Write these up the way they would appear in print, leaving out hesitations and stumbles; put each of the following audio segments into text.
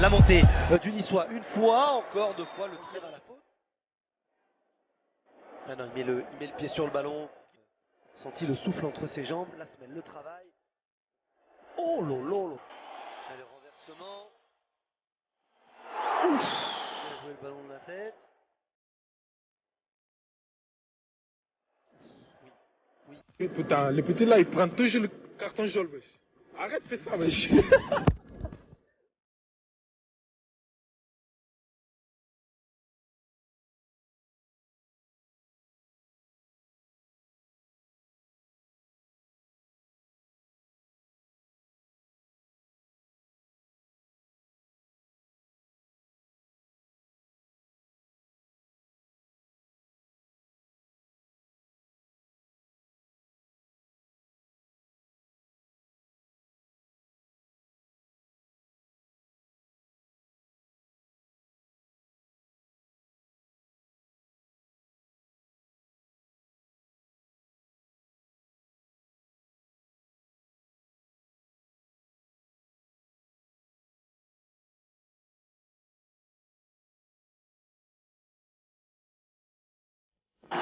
la montée du Niçois une fois, encore deux fois le tir à la faute. Ah non, il met le pied sur le ballon. Senti le souffle entre ses jambes, la semelle, le travail. Oh lolo. Allez, renversement. Ouf. Bien joué le ballon de la tête. Oui. Putain, les petits là, ils prennent toujours le carton jaune, wesh. Arrête, fais ça, wesh.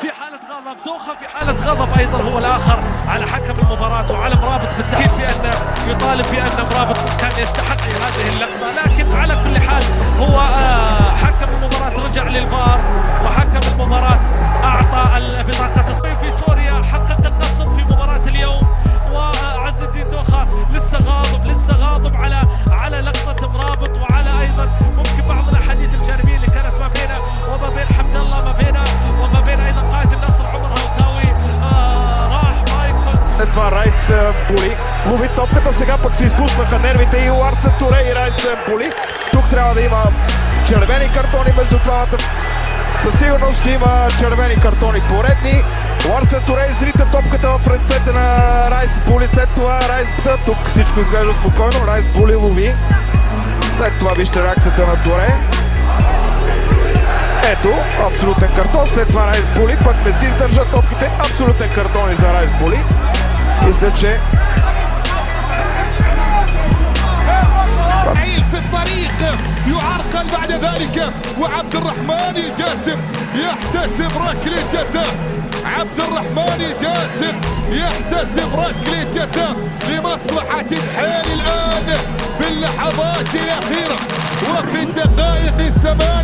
في حالة غضب دوخة، في حالة غضب أيضا هو الآخر على حكم المباراة وعلى مرابط، بالتأكيد بأن يطالب بأن مرابط كان يستحق هذه اللقطة، لكن على كل حال هو حكم المباراة رجع للفار وحكم المباراة أعطى بطاقة الصيف. فيتوريا حقق النصر في مباراة اليوم، وعز الدين دوخة لسه غاضب على لقطة مرابط، وعلى أيضا ممكن بعض الأحاديث الجانبية اللي كانت ما بينه وما بين حمد الله، ما بينه وما بين أيضا قائد النصر عمر Hausaoui. راح ما يدخل. Това Райс Боли лови топката, сега пък се изпуснаха нервите и Ларсен Туре и Райс Боли. Тук трябва да има червени картони между двамата. Със сигурност ще има червени картони поредни. Ларсен Туре изрита топката в ръцете на Райс Боли. След това Райс Боли. Тук всичко изглежда спокойно. Райс Боли лови. След това вижте реакцията на Туре. Ето, абсолютен картон. След това Райс Боли пък не си издържа топките. Абсолютен картон и за Райс Боли. Мисля, че في الطريق يعرقل بعد ذلك، وعبد الرحمن الجاسم يحتسب ركلة جزاء. عبد الرحمن الجاسم يحتسب ركلة جزاء لمصلحة الحال الآن في اللحظات الأخيرة وفي الدقائق الثمان.